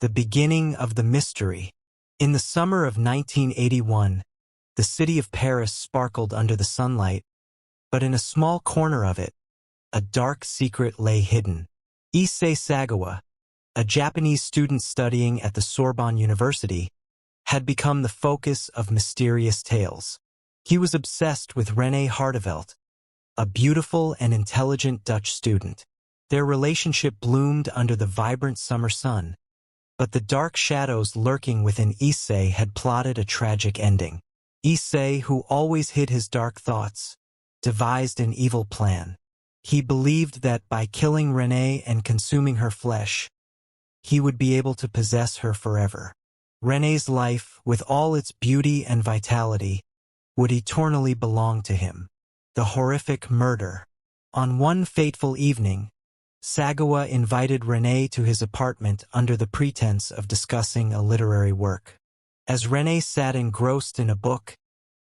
The beginning of the mystery. In the summer of 1981, the city of Paris sparkled under the sunlight, but in a small corner of it, a dark secret lay hidden. Issei Sagawa, a Japanese student studying at the Sorbonne University, had become the focus of mysterious tales. He was obsessed with Renée Hartevelt, a beautiful and intelligent Dutch student. Their relationship bloomed under the vibrant summer sun, but the dark shadows lurking within Issei had plotted a tragic ending. Issei, who always hid his dark thoughts, devised an evil plan. He believed that by killing Renée and consuming her flesh, he would be able to possess her forever. Renée's life, with all its beauty and vitality, would eternally belong to him. The horrific murder. On one fateful evening, Sagawa invited Renée to his apartment under the pretense of discussing a literary work. As Renée sat engrossed in a book,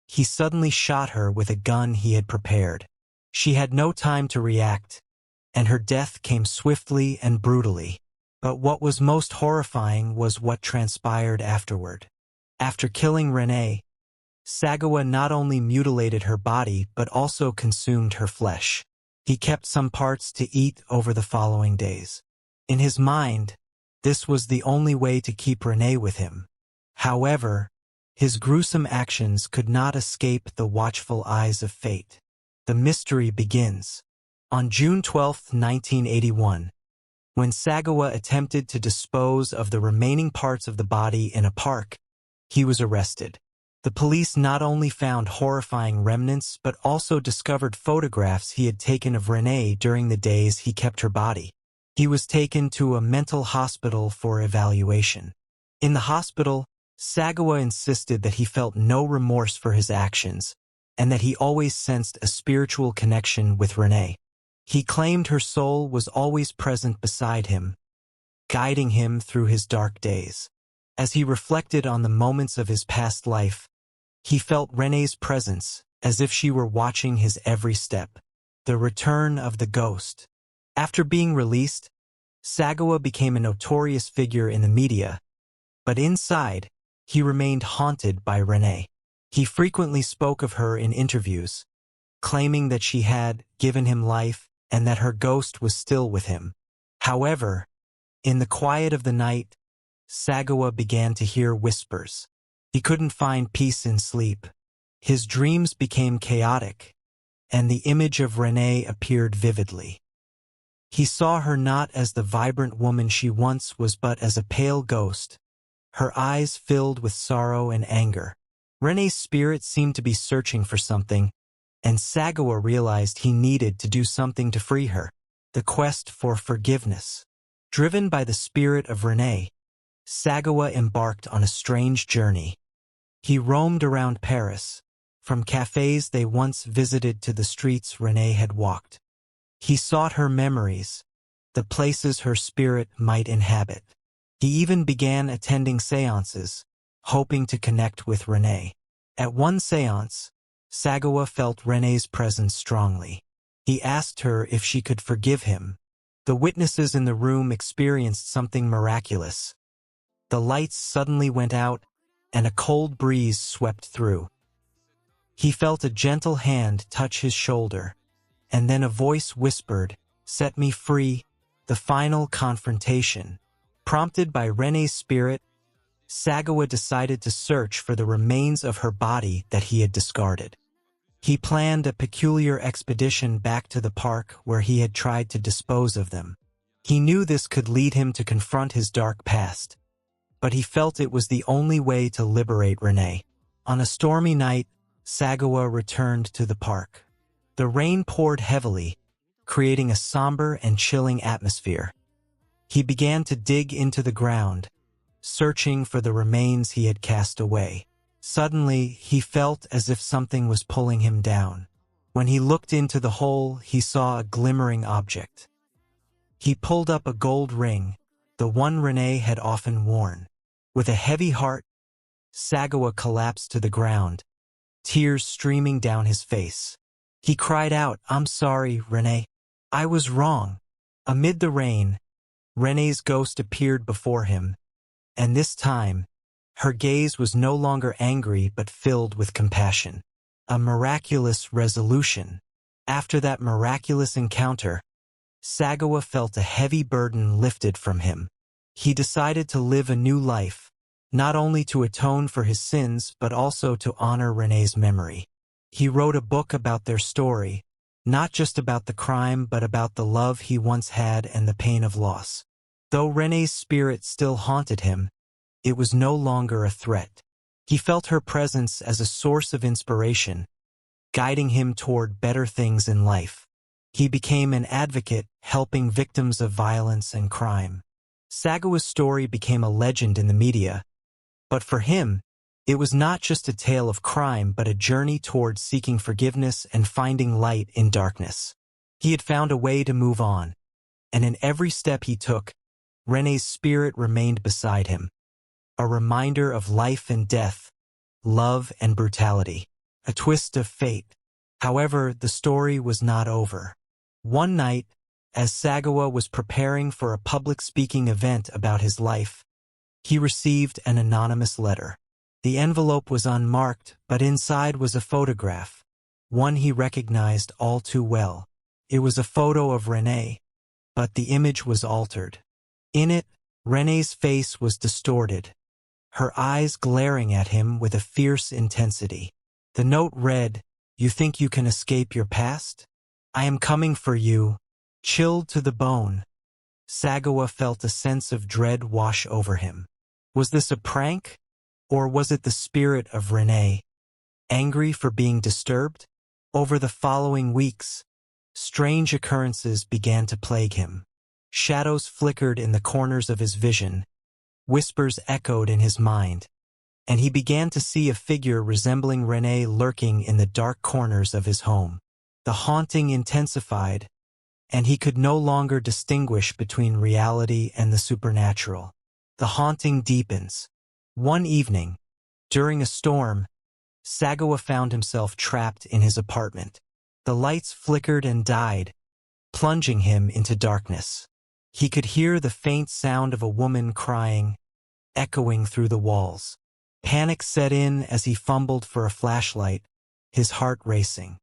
he suddenly shot her with a gun he had prepared. She had no time to react, and her death came swiftly and brutally. But what was most horrifying was what transpired afterward. After killing Renée, Sagawa not only mutilated her body but also consumed her flesh. He kept some parts to eat over the following days. In his mind, this was the only way to keep Renée with him. However, his gruesome actions could not escape the watchful eyes of fate. The mystery begins. On June 12, 1981, when Sagawa attempted to dispose of the remaining parts of the body in a park, he was arrested. The police not only found horrifying remnants but also discovered photographs he had taken of Renée during the days he kept her body. He was taken to a mental hospital for evaluation. In the hospital, Sagawa insisted that he felt no remorse for his actions and that he always sensed a spiritual connection with Renée. He claimed her soul was always present beside him, guiding him through his dark days. As he reflected on the moments of his past life, he felt Renée's presence, as if she were watching his every step. The return of the ghost. After being released, Sagawa became a notorious figure in the media, but inside, he remained haunted by Renée. He frequently spoke of her in interviews, claiming that she had given him life and that her ghost was still with him. However, in the quiet of the night, Sagawa began to hear whispers. He couldn't find peace in sleep. His dreams became chaotic, and the image of Renée appeared vividly. He saw her not as the vibrant woman she once was but as a pale ghost, her eyes filled with sorrow and anger. Renée's spirit seemed to be searching for something, and Sagawa realized he needed to do something to free her. The quest for forgiveness. Driven by the spirit of Renée, Sagawa embarked on a strange journey. He roamed around Paris, from cafes they once visited to the streets Renée had walked. He sought her memories, the places her spirit might inhabit. He even began attending seances, hoping to connect with Renée. At one seance, Sagawa felt Renée's presence strongly. He asked her if she could forgive him. The witnesses in the room experienced something miraculous. The lights suddenly went out, and a cold breeze swept through. He felt a gentle hand touch his shoulder, and then a voice whispered, "Set me free." The final confrontation. Prompted by Renée's spirit, Sagawa decided to search for the remains of her body that he had discarded. He planned a peculiar expedition back to the park where he had tried to dispose of them. He knew this could lead him to confront his dark past, but he felt it was the only way to liberate Renée. On a stormy night, Sagawa returned to the park. The rain poured heavily, creating a somber and chilling atmosphere. He began to dig into the ground, searching for the remains he had cast away. Suddenly, he felt as if something was pulling him down. When he looked into the hole, he saw a glimmering object. He pulled up a gold ring, the one Renée had often worn. With a heavy heart, Sagawa collapsed to the ground, tears streaming down his face. He cried out, "I'm sorry, Renée. I was wrong." Amid the rain, Renée's ghost appeared before him, And this time, her gaze was no longer angry but filled with compassion. A miraculous resolution. After that miraculous encounter, Sagawa felt a heavy burden lifted from him. He decided to live a new life, not only to atone for his sins but also to honor Rene's memory. He wrote a book about their story, not just about the crime but about the love he once had and the pain of loss. Though Rene's spirit still haunted him, it was no longer a threat. He felt her presence as a source of inspiration, guiding him toward better things in life. He became an advocate, helping victims of violence and crime. Sagawa's story became a legend in the media, but for him, it was not just a tale of crime but a journey toward seeking forgiveness and finding light in darkness. He had found a way to move on, and in every step he took, Rene's spirit remained beside him, a reminder of life and death, love and brutality, a twist of fate. However, the story was not over. One night, as Sagawa was preparing for a public speaking event about his life, he received an anonymous letter. The envelope was unmarked, but inside was a photograph, one he recognized all too well. It was a photo of Rene, but the image was altered. In it, Rene's face was distorted, her eyes glaring at him with a fierce intensity. The note read, "You think you can escape your past? I am coming for you." Chilled to the bone, Sagawa felt a sense of dread wash over him. Was this a prank? Or was it the spirit of Rene, angry for being disturbed? Over the following weeks, strange occurrences began to plague him. Shadows flickered in the corners of his vision, whispers echoed in his mind, and he began to see a figure resembling Rene lurking in the dark corners of his home. The haunting intensified, and he could no longer distinguish between reality and the supernatural. The haunting deepens. One evening, during a storm, Sagawa found himself trapped in his apartment. The lights flickered and died, plunging him into darkness. He could hear the faint sound of a woman crying, echoing through the walls. Panic set in as he fumbled for a flashlight, his heart racing.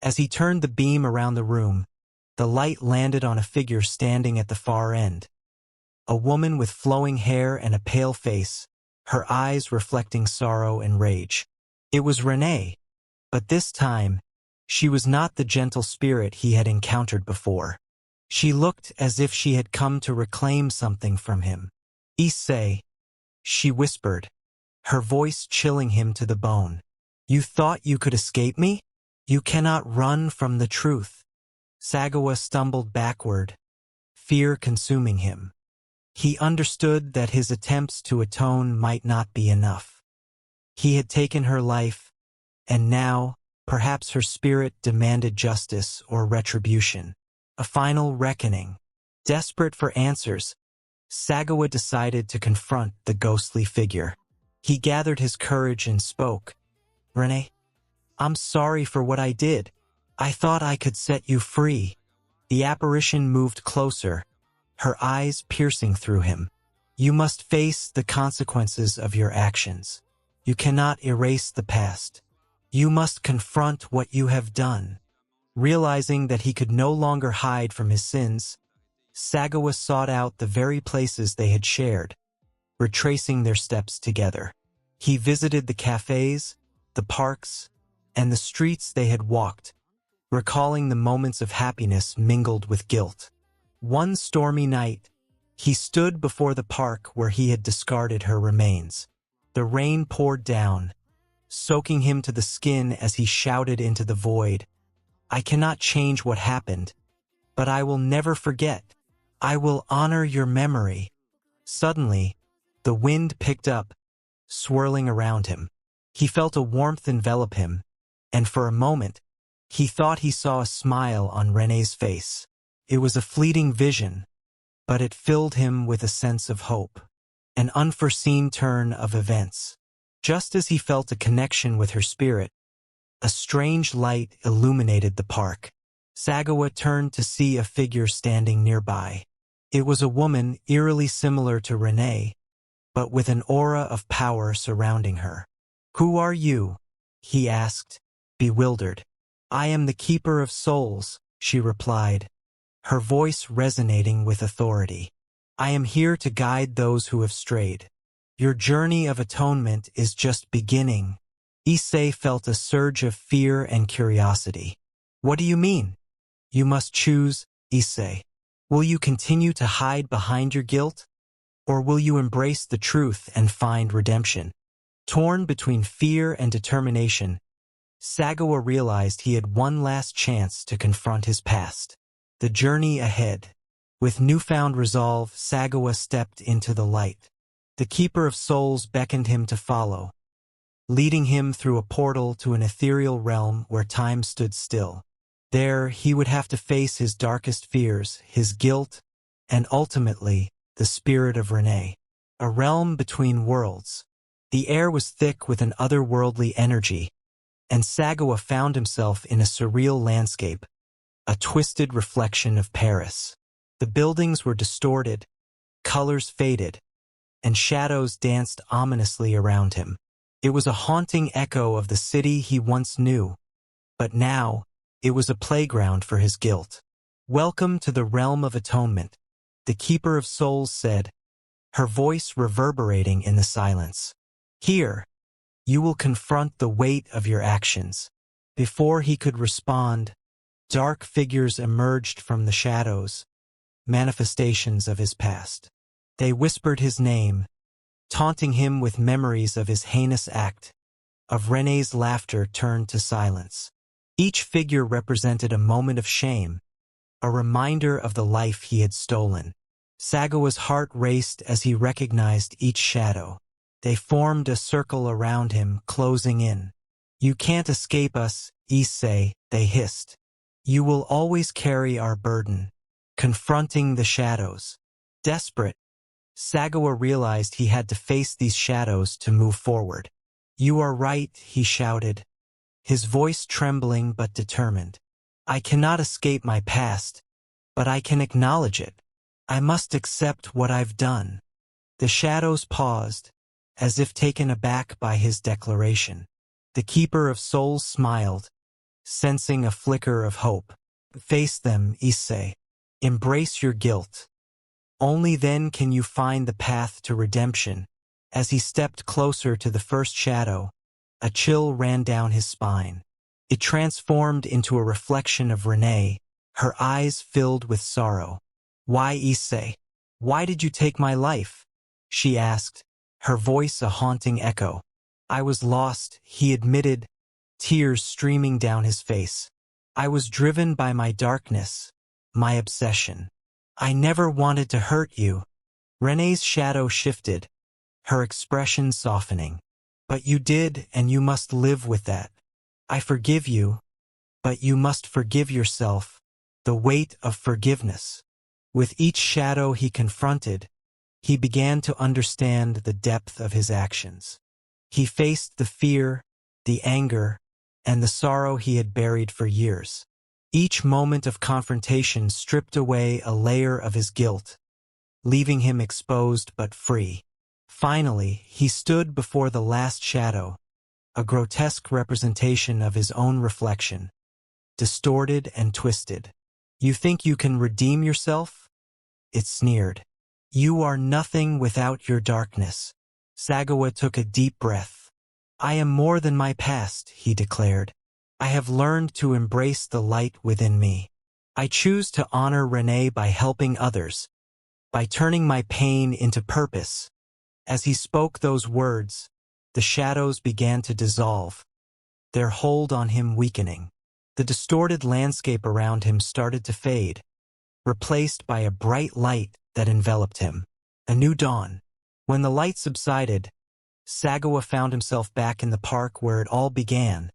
As he turned the beam around the room, the light landed on a figure standing at the far end. A woman with flowing hair and a pale face, her eyes reflecting sorrow and rage. It was Rene, but this time, she was not the gentle spirit he had encountered before. She looked as if she had come to reclaim something from him. "Issei," she whispered, her voice chilling him to the bone. "You thought you could escape me? You cannot run from the truth." Sagawa stumbled backward, fear consuming him. He understood that his attempts to atone might not be enough. He had taken her life, and now, perhaps her spirit demanded justice or retribution. A final reckoning. Desperate for answers, Sagawa decided to confront the ghostly figure. He gathered his courage and spoke. "Rene, I'm sorry for what I did. I thought I could set you free." The apparition moved closer, her eyes piercing through him. "You must face the consequences of your actions. You cannot erase the past. You must confront what you have done." Realizing that he could no longer hide from his sins, Sagawa sought out the very places they had shared, retracing their steps together. He visited the cafes, the parks, and the streets they had walked, recalling the moments of happiness mingled with guilt. One stormy night, he stood before the park where he had discarded her remains. The rain poured down, soaking him to the skin as he shouted into the void, "I cannot change what happened, but I will never forget. I will honor your memory." Suddenly, the wind picked up, swirling around him. He felt a warmth envelop him, and for a moment, he thought he saw a smile on Rene's face. It was a fleeting vision, but it filled him with a sense of hope. An unforeseen turn of events. Just as he felt a connection with her spirit, a strange light illuminated the park. Sagawa turned to see a figure standing nearby. It was a woman eerily similar to Rene, but with an aura of power surrounding her. "Who are you?" he asked, bewildered. "I am the Keeper of Souls," she replied, her voice resonating with authority. "I am here to guide those who have strayed. Your journey of atonement is just beginning." Issei felt a surge of fear and curiosity. "What do you mean?" "You must choose, Issei. Will you continue to hide behind your guilt? Or will you embrace the truth and find redemption?" Torn between fear and determination, Sagawa realized he had one last chance to confront his past. The journey ahead. With newfound resolve, Sagawa stepped into the light. The Keeper of Souls beckoned him to follow, leading him through a portal to an ethereal realm where time stood still. There, he would have to face his darkest fears, his guilt, and ultimately, the spirit of Renee. A realm between worlds. The air was thick with an otherworldly energy, and Sagawa found himself in a surreal landscape, a twisted reflection of Paris. The buildings were distorted, colors faded, and shadows danced ominously around him. It was a haunting echo of the city he once knew, but now, it was a playground for his guilt. "Welcome to the realm of atonement," the Keeper of Souls said, her voice reverberating in the silence. "Here, you will confront the weight of your actions." Before he could respond, dark figures emerged from the shadows, manifestations of his past. They whispered his name, taunting him with memories of his heinous act, of Renee's laughter turned to silence. Each figure represented a moment of shame, a reminder of the life he had stolen. Sagawa's heart raced as he recognized each shadow. They formed a circle around him, closing in. "You can't escape us, Issei," they hissed. "You will always carry our burden." Confronting the shadows. Desperate, Sagawa realized he had to face these shadows to move forward. "You are right," he shouted, his voice trembling but determined. "I cannot escape my past, but I can acknowledge it. I must accept what I've done." The shadows paused, as if taken aback by his declaration. The Keeper of Souls smiled, sensing a flicker of hope. "Face them, Issei. Embrace your guilt. Only then can you find the path to redemption." As he stepped closer to the first shadow, a chill ran down his spine. It transformed into a reflection of Renee, her eyes filled with sorrow. "Why, Issei? Why did you take my life?" she asked, her voice a haunting echo. "I was lost," he admitted, tears streaming down his face. "I was driven by my darkness, my obsession. I never wanted to hurt you." Renee's shadow shifted, her expression softening. "But you did, and you must live with that. I forgive you, but you must forgive yourself." The weight of forgiveness. With each shadow he confronted, he began to understand the depth of his actions. He faced the fear, the anger, and the sorrow he had buried for years. Each moment of confrontation stripped away a layer of his guilt, leaving him exposed but free. Finally, he stood before the last shadow, a grotesque representation of his own reflection, distorted and twisted. "You think you can redeem yourself?" it sneered. "You are nothing without your darkness." Sagawa took a deep breath. "I am more than my past," he declared. "I have learned to embrace the light within me. I choose to honor Renee by helping others, by turning my pain into purpose." As he spoke those words, the shadows began to dissolve, their hold on him weakening. The distorted landscape around him started to fade, replaced by a bright light that enveloped him. A new dawn. When the light subsided, Sagawa found himself back in the park where it all began.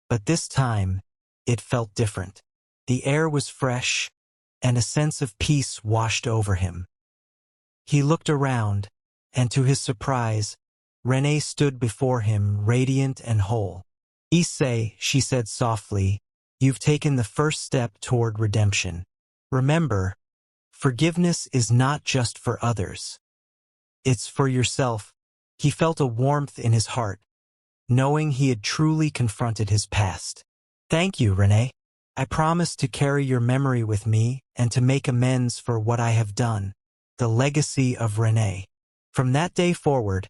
But this time, it felt different. The air was fresh, and a sense of peace washed over him. He looked around, and to his surprise, Renee stood before him, radiant and whole. "Issei," she said softly, "you've taken the first step toward redemption. Remember, forgiveness is not just for others. It's for yourself. He felt a warmth in his heart, knowing he had truly confronted his past. Thank you, Renee. I promise to carry your memory with me and to make amends for what I have done. The legacy of Renee. From that day forward,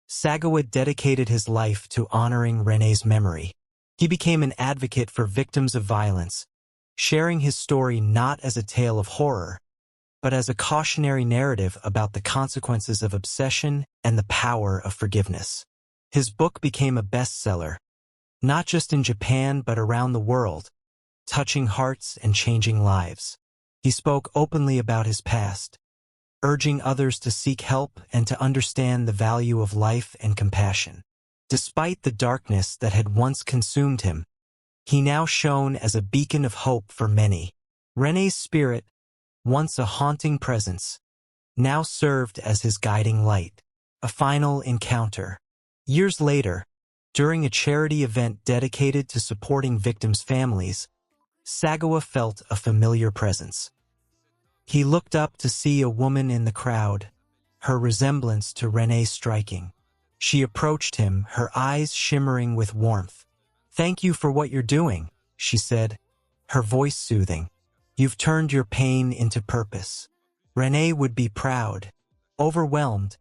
Sagawa dedicated his life to honoring Renee's memory. He became an advocate for victims of violence, sharing his story not as a tale of horror, but as a cautionary narrative about the consequences of obsession and the power of forgiveness. His book became a bestseller, not just in Japan but around the world, touching hearts and changing lives. He spoke openly about his past, urging others to seek help and to understand the value of life and compassion. Despite the darkness that had once consumed him, he now shone as a beacon of hope for many. Renee's spirit, once a haunting presence, now served as his guiding light. A final encounter. Years later, during a charity event dedicated to supporting victims' families, Sagawa felt a familiar presence. He looked up to see a woman in the crowd, her resemblance to Renee striking. She approached him, her eyes shimmering with warmth. "Thank you for what you're doing," she said, her voice soothing. "You've turned your pain into purpose." Renee would be proud. Overwhelmed,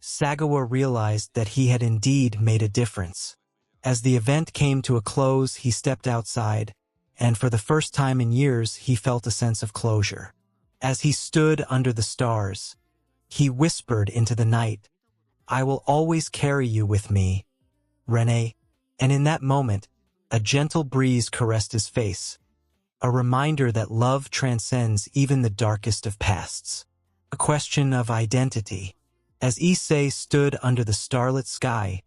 Sagawa realized that he had indeed made a difference. As the event came to a close, he stepped outside, and for the first time in years, he felt a sense of closure. As he stood under the stars, he whispered into the night, "I will always carry you with me, Renee." And in that moment, a gentle breeze caressed his face, a reminder that love transcends even the darkest of pasts. A question of identity. As Issei stood under the starlit sky,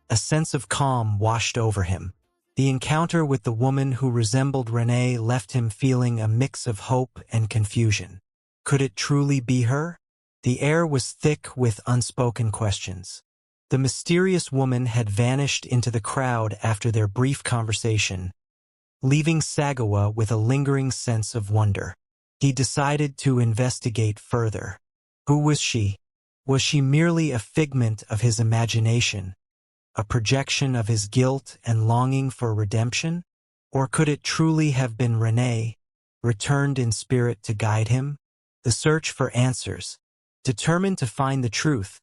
a sense of calm washed over him. The encounter with the woman who resembled Renee left him feeling a mix of hope and confusion. Could it truly be her? The air was thick with unspoken questions. The mysterious woman had vanished into the crowd after their brief conversation, leaving Sagawa with a lingering sense of wonder. He decided to investigate further. Who was she? Was she merely a figment of his imagination, a projection of his guilt and longing for redemption? Or could it truly have been Renee, returned in spirit to guide him? The search for answers. Determined to find the truth,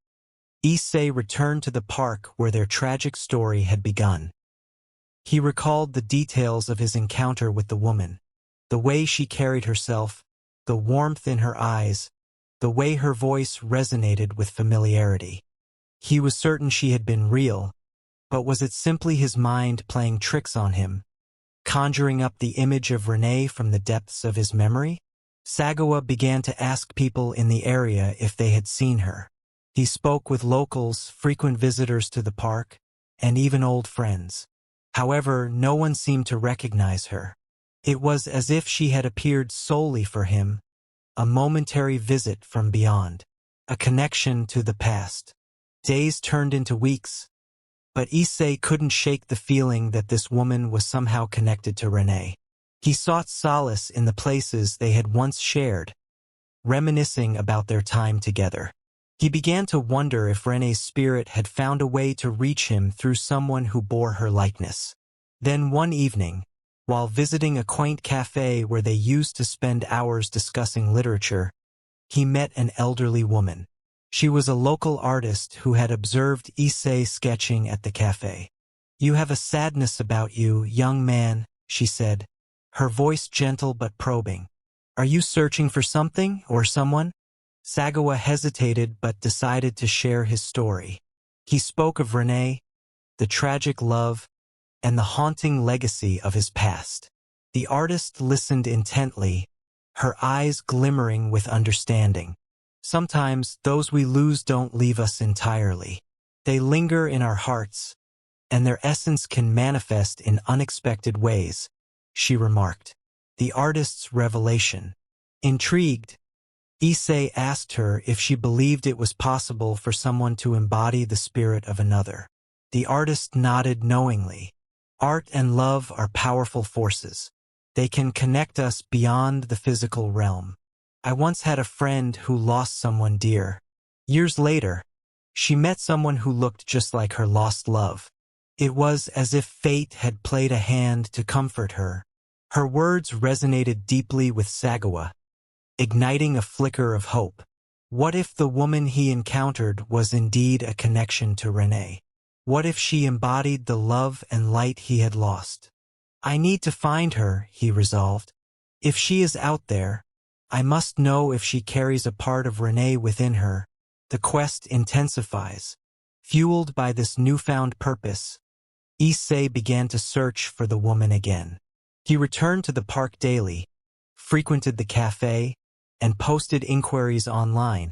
Issei returned to the park where their tragic story had begun. He recalled the details of his encounter with the woman, the way she carried herself, the warmth in her eyes, the way her voice resonated with familiarity. He was certain she had been real, but was it simply his mind playing tricks on him, conjuring up the image of Renee from the depths of his memory? Sagawa began to ask people in the area if they had seen her. He spoke with locals, frequent visitors to the park, and even old friends. However, no one seemed to recognize her. It was as if she had appeared solely for him, a momentary visit from beyond, a connection to the past. Days turned into weeks, but Issei couldn't shake the feeling that this woman was somehow connected to Renee. He sought solace in the places they had once shared, reminiscing about their time together. He began to wonder if Renee's spirit had found a way to reach him through someone who bore her likeness. Then one evening, while visiting a quaint cafe where they used to spend hours discussing literature, he met an elderly woman. She was a local artist who had observed Issei sketching at the cafe. "You have a sadness about you, young man," she said, her voice gentle but probing. "Are you searching for something or someone?" Sagawa hesitated but decided to share his story. He spoke of Renee, the tragic love, and the haunting legacy of his past. The artist listened intently, her eyes glimmering with understanding. "Sometimes those we lose don't leave us entirely. They linger in our hearts, and their essence can manifest in unexpected ways," she remarked. The artist's revelation. Intrigued, Issei asked her if she believed it was possible for someone to embody the spirit of another. The artist nodded knowingly. "Art and love are powerful forces. They can connect us beyond the physical realm. I once had a friend who lost someone dear. Years later, She met someone who looked just like her lost love. It was as if fate had played a hand to comfort her. Her words resonated deeply with Sagawa, igniting a flicker of hope. What if the woman he encountered was indeed a connection to Renee? What if she embodied the love and light he had lost? I need to find her, he resolved. If she is out there, I must know if she carries a part of Renee within her. The quest intensifies. Fueled by this newfound purpose, Issei began to search for the woman again. He returned to the park daily, frequented the cafe, and posted inquiries online,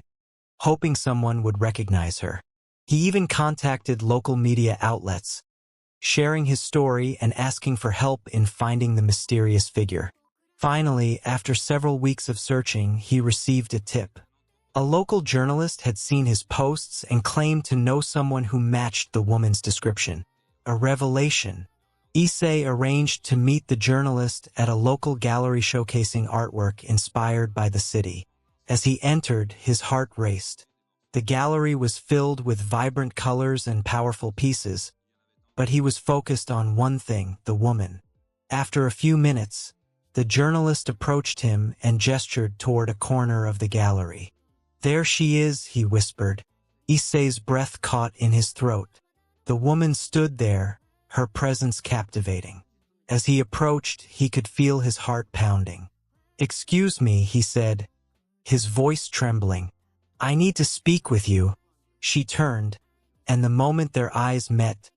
hoping someone would recognize her. He even contacted local media outlets, sharing his story and asking for help in finding the mysterious figure. Finally, after several weeks of searching, he received a tip. A local journalist had seen his posts and claimed to know someone who matched the woman's description. A revelation. Issei arranged to meet the journalist at a local gallery showcasing artwork inspired by the city. As he entered, his heart raced. The gallery was filled with vibrant colors and powerful pieces, but he was focused on one thing, the woman. After a few minutes, the journalist approached him and gestured toward a corner of the gallery. "There she is," he whispered. Issei's breath caught in his throat. The woman stood there, her presence captivating. As he approached, he could feel his heart pounding. "Excuse me," he said, his voice trembling. "I need to speak with you." She turned, and the moment their eyes met,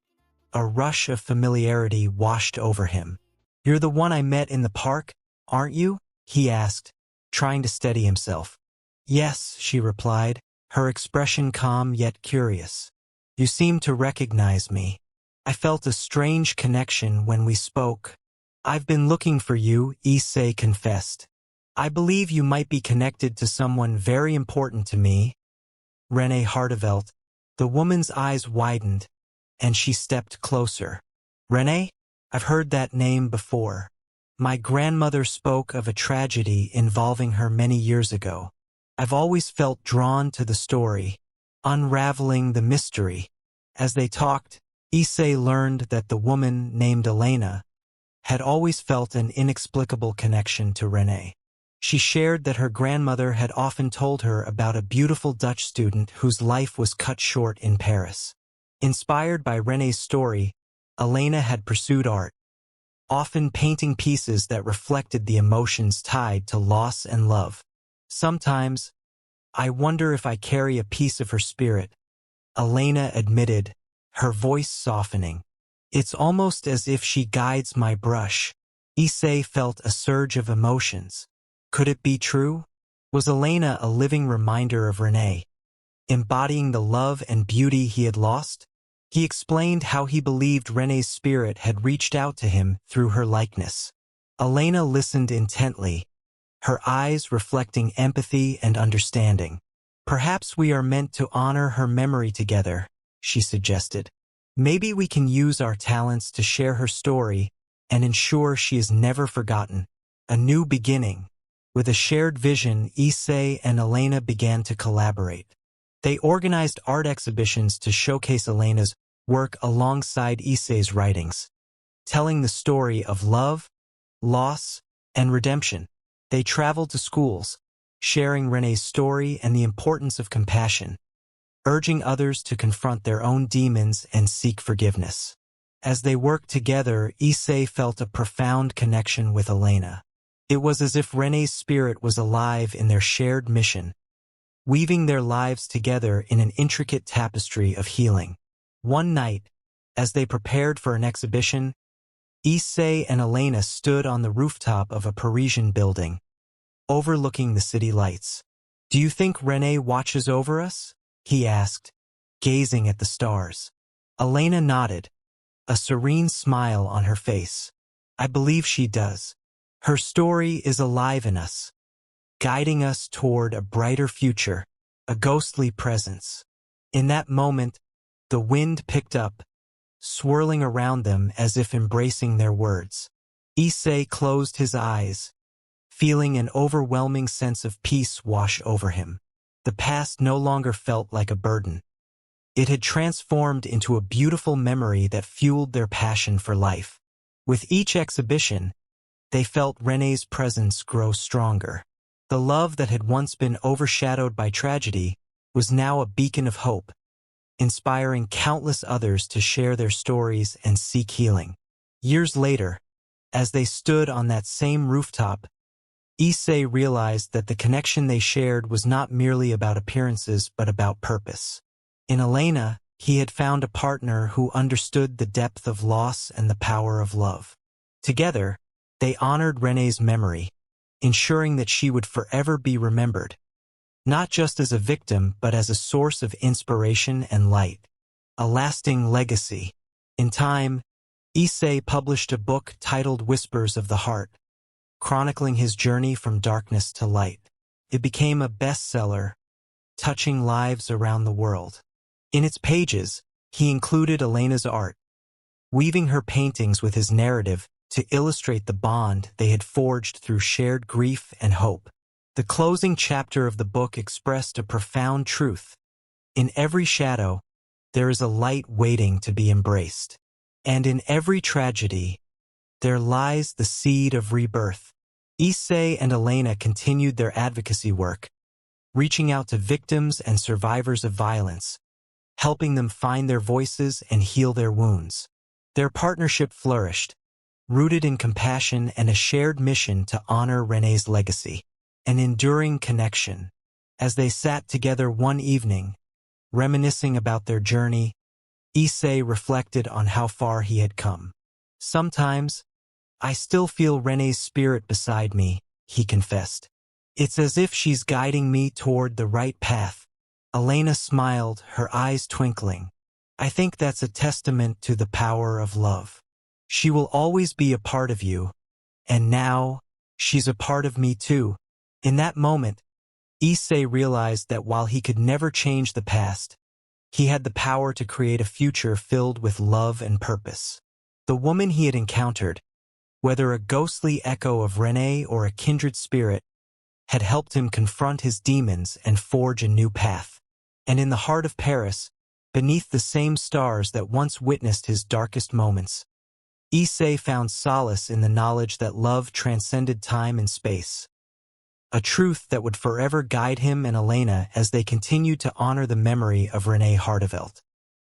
a rush of familiarity washed over him. "You're the one I met in the park, aren't you?" he asked, trying to steady himself. "Yes," she replied, her expression calm yet curious. "You seem to recognize me. I felt a strange connection when we spoke." "I've been looking for you," Issei confessed. "I believe you might be connected to someone very important to me." Renee Hartevelt. The woman's eyes widened, and she stepped closer. "Renee? I've heard that name before. My grandmother spoke of a tragedy involving her many years ago. I've always felt drawn to the story, unraveling the mystery." As they talked, Issei learned that the woman, named Elena, had always felt an inexplicable connection to Renee. She shared that her grandmother had often told her about a beautiful Dutch student whose life was cut short in Paris. Inspired by Renee's story, Elena had pursued art, often painting pieces that reflected the emotions tied to loss and love. "Sometimes, I wonder if I carry a piece of her spirit," Elena admitted, her voice softening. "It's almost as if she guides my brush." Issei felt a surge of emotions. Could it be true? Was Elena a living reminder of Renee, embodying the love and beauty he had lost? He explained how he believed Renee's spirit had reached out to him through her likeness. Elena listened intently, her eyes reflecting empathy and understanding. "Perhaps we are meant to honor her memory together," she suggested. "Maybe we can use our talents to share her story and ensure she is never forgotten." A new beginning. With a shared vision, Issei and Elena began to collaborate. They organized art exhibitions to showcase Elena's work alongside Issei's writings, telling the story of love, loss, and redemption. They traveled to schools, sharing Renee's story and the importance of compassion, urging others to confront their own demons and seek forgiveness. As they worked together, Issei felt a profound connection with Elena. It was as if Renee's spirit was alive in their shared mission, weaving their lives together in an intricate tapestry of healing. One night, as they prepared for an exhibition, Issei and Elena stood on the rooftop of a Parisian building, overlooking the city lights. "Do you think Renee watches over us?" he asked, gazing at the stars. Elena nodded, a serene smile on her face. "I believe she does. Her story is alive in us, guiding us toward a brighter future, a ghostly presence." In that moment, the wind picked up, swirling around them as if embracing their words. Issei closed his eyes, feeling an overwhelming sense of peace wash over him. The past no longer felt like a burden. It had transformed into a beautiful memory that fueled their passion for life. With each exhibition, they felt René's presence grow stronger. The love that had once been overshadowed by tragedy was now a beacon of hope, inspiring countless others to share their stories and seek healing. Years later, as they stood on that same rooftop, Issei realized that the connection they shared was not merely about appearances but about purpose. In Elena, he had found a partner who understood the depth of loss and the power of love. Together, they honored René's memory, ensuring that she would forever be remembered, not just as a victim but as a source of inspiration and light. A lasting legacy. In time, Issei published a book titled Whispers of the Heart, chronicling his journey from darkness to light. It became a bestseller, touching lives around the world. In its pages, he included Elena's art, weaving her paintings with his narrative to illustrate the bond they had forged through shared grief and hope. The closing chapter of the book expressed a profound truth. In every shadow, there is a light waiting to be embraced. And in every tragedy, there lies the seed of rebirth. Issei and Elena continued their advocacy work, reaching out to victims and survivors of violence, helping them find their voices and heal their wounds. Their partnership flourished, rooted in compassion and a shared mission to honor René's legacy. An enduring connection. As they sat together one evening, reminiscing about their journey, Issei reflected on how far he had come. Sometimes, I still feel René's spirit beside me, he confessed. It's as if she's guiding me toward the right path. Elena smiled, her eyes twinkling. I think that's a testament to the power of love. She will always be a part of you, and now, she's a part of me too. In that moment, Issei realized that while he could never change the past, he had the power to create a future filled with love and purpose. The woman he had encountered, whether a ghostly echo of René or a kindred spirit, had helped him confront his demons and forge a new path. And in the heart of Paris, beneath the same stars that once witnessed his darkest moments, Issei found solace in the knowledge that love transcended time and space. A truth that would forever guide him and Elena as they continued to honor the memory of René Hartevelt.